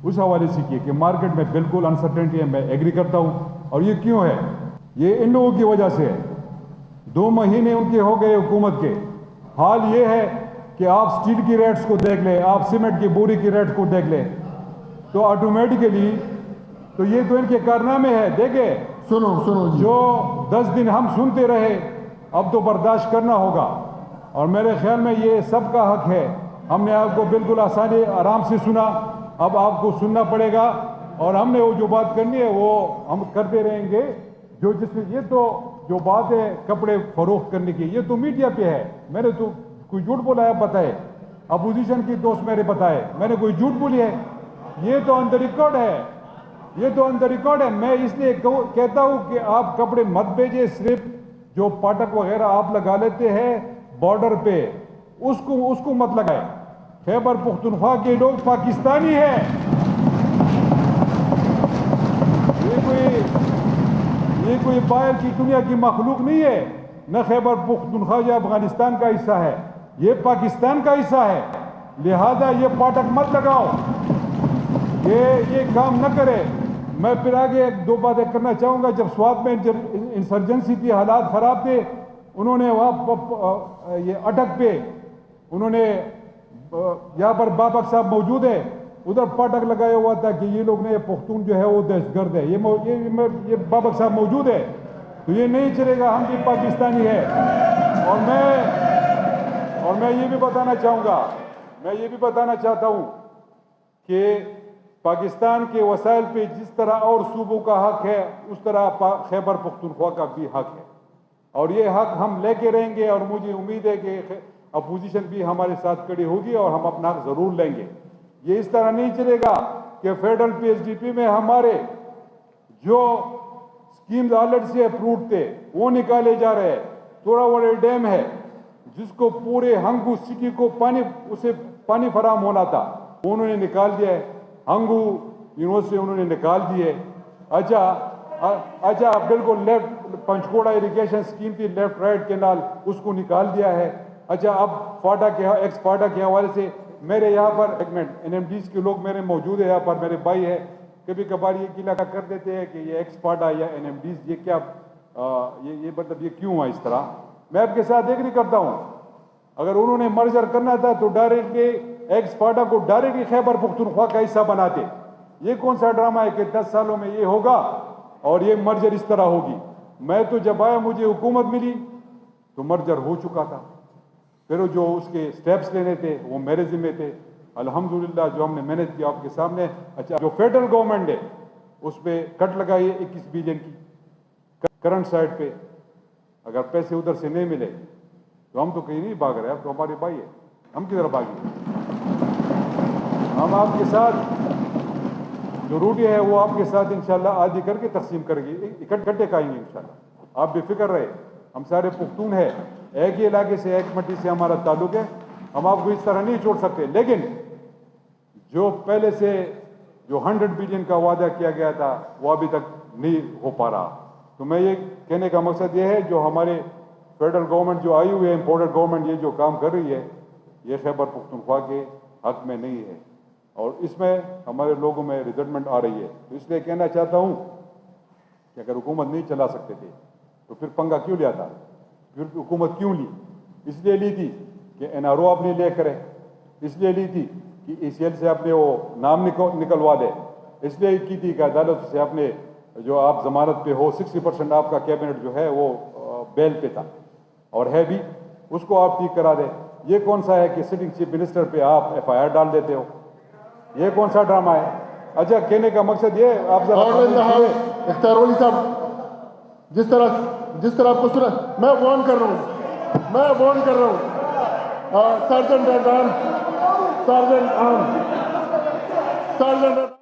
اس حوالے سے کیے کہ مارکیٹ میں بالکل انسرٹنٹی ہے. میں ایگری کرتا ہوں. اور یہ کیوں ہے؟ یہ ان لوگوں کی وجہ سے ہے. 2 مہینے ان کے ہو گئے حکومت کے. حال یہ ہے کہ آپ اسٹیل کی ریٹس کو دیکھ لیں, آپ سیمنٹ کی بوری کی ریٹ کو دیکھ لیں, تو آٹومیٹیکلی تو یہ تو ان کے کارنامے ہے. دیکھیں سنو جی. جو 10 دن ہم سنتے رہے, اب تو برداشت کرنا ہوگا. اور میرے خیال میں یہ سب کا حق ہے. ہم نے آپ کو بالکل آسانی آرام سے سنا, اب آپ کو سننا پڑے گا. اور ہم نے وہ جو بات کرنی ہے وہ ہم کرتے رہیں گے. جس میں یہ تو جو بات ہے کپڑے فروخت کرنے کی, یہ تو میڈیا پہ ہے. میں نے تو کوئی جھوٹ بولا ہے بتائے؟ اپوزیشن کی دوست میرے بتائے میں نے کوئی جھوٹ بولی ہے؟ یہ تو آن دا ریکارڈ ہے. یہ تو آن دا ریکارڈ ہے. میں اس لیے کہتا ہوں کہ آپ کپڑے مت بھیجیں. صرف جو پاٹک وغیرہ آپ لگا لیتے ہیں بارڈر پہ, اس کو مت لگائیں. خیبر پختونخوا کے لوگ پاکستانی ہیں. یہ کوئی باہر کی دنیا کی مخلوق نہیں ہے. نہ خیبر پختونخوا جو افغانستان کا حصہ ہے, یہ پاکستان کا حصہ ہے. لہذا یہ پاٹک مت لگاؤ, یہ کام نہ کرے. میں پھر آگے 2 باتیں کرنا چاہوں گا. جب سوات میں انسرجنسی تھی, حالات خراب تھے, انہوں نے وہاں یہ اٹک پہ انہوں نے یہاں پر بابک صاحب موجود ہے, ادھر پاٹک لگایا ہوا تھا کہ یہ لوگ نے پختون جو ہے وہ دہشت گرد ہے. یہ بابک صاحب موجود ہے, تو یہ نہیں چلے گا. ہم بھی پاکستانی ہے. اور میں یہ بھی بتانا چاہوں گا, میں یہ بھی بتانا چاہتا ہوں کہ پاکستان کے وسائل پہ جس طرح اور صوبوں کا حق ہے, اس طرح خیبر پختونخوا کا بھی حق ہے. اور یہ حق ہم لے کے رہیں گے. اور مجھے امید ہے کہ اپوزیشن بھی ہمارے ساتھ کھڑی ہوگی اور ہم اپنا حق ضرور لیں گے. یہ اس طرح نہیں چلے گا کہ federal P S D P میں ہمارے جو اسکیمز آلریڈی سے اپروڈ تھے وہ نکالے جا رہے ہیں. تھوڑا بڑے ڈیم ہے جس کو پورے ہنگو سٹی کو پانی فراہم ہونا تھا, انہوں نے نکال دیا ہے. ہنگو یونیورسٹی انہوں نے نکال دی ہے. اچھا بالکل لیفٹ پنچکوڑا اریگیشن اسکیم تھی لیفٹ رائٹ کینال, اس کو نکال دیا ہے. اچھا اب ایکس فاٹا کے حوالے سے میرے یہاں پر این ایم ڈیز کے لوگ میرے موجود ہیں یہاں پر, میرے بھائی ہیں. کبھی کبھار یہ گیلا کر دیتے ہیں کہ یہ ایکس فاٹا یا این ایم ڈیز یہ کیا یہ مطلب یہ کیوں ہے اس طرح. میں آپ کے ساتھ ایگری کرتا ہوں. اگر انہوں نے مرجر کرنا تھا تو ڈائریکٹلی ایکس فاٹا کو ڈائریکٹلی خیبر پختونخوا کا حصہ بناتے. یہ کون سا ڈرامہ ہے کہ 10 سالوں میں یہ ہوگا اور یہ مرجر اس طرح ہوگی. میں تو جب آیا مجھے حکومت ملی تو مرجر ہو چکا تھا. پھر جو اس کے سٹیپس لینے تھے وہ میرے ذمہ تھے. الحمدللہ جو ہم نے محنت کی آپ کے سامنے. اچھا جو فیڈرل گورنمنٹ ہے اس پہ کٹ لگائی 21 بلین کی کرنٹ سائٹ پہ. اگر پیسے ادھر سے نہیں ملے تو ہم تو کہیں نہیں بھاگ رہے, اب تو ہمارے بھائی ہے, ہم کدھر بھاگیں. ہم آپ کے ساتھ جو روٹی ہے وہ آپ کے ساتھ انشاءاللہ آدھی کر کے تقسیم کریں گے, اکٹھے کھائیں گے انشاءاللہ. آپ بے فکر رہے, ہم سارے پختون ہیں, ایک ہی علاقے سے ایک مٹی سے ہمارا تعلق ہے. ہم آپ کو اس طرح نہیں چھوڑ سکتے. لیکن جو پہلے سے جو 100 بلین کا وعدہ کیا گیا تھا وہ ابھی تک نہیں ہو پا رہا. تو میں یہ کہنے کا مقصد یہ ہے جو ہمارے فیڈرل گورنمنٹ جو آئی ہوئی ہے, امپورٹڈ گورنمنٹ, یہ جو کام کر رہی ہے یہ خیبر پختونخوا کے حق میں نہیں ہے اور اس میں ہمارے لوگوں میں ریزنٹمنٹ آ رہی ہے. تو اس لیے کہنا چاہتا ہوں کہ اگر حکومت نہیں چلا سکتے تھے تو پھر پنگا کیوں لیا تھا, پھر حکومت کیوں لی؟ اس لیے لی تھی کہ این آر او اپنے لے کرے, اس لیے لی تھی کہ ای سی ایل سے اپنے وہ نام نکلوا دے, اس لیے کی تھی کہ عدالت سے اپنے جو آپ ضمانت پہ ہو 60% آپ کا کیبنٹ جو ہے وہ بیل پہ تھا اور ہے بھی, اس کو آپ ٹھیک کرا دیں. یہ کون سا ہے کہ سٹنگ چیف منسٹر پہ آپ ایف آئی آر ڈال دیتے ہو؟ یہ کون سا ڈرامہ ہے؟ اچھا کہنے کا مقصد یہ آپ اختیار ولی صاحب جس طرح آپ کو سنا, میں وارن کر رہا ہوں, سرجنٹ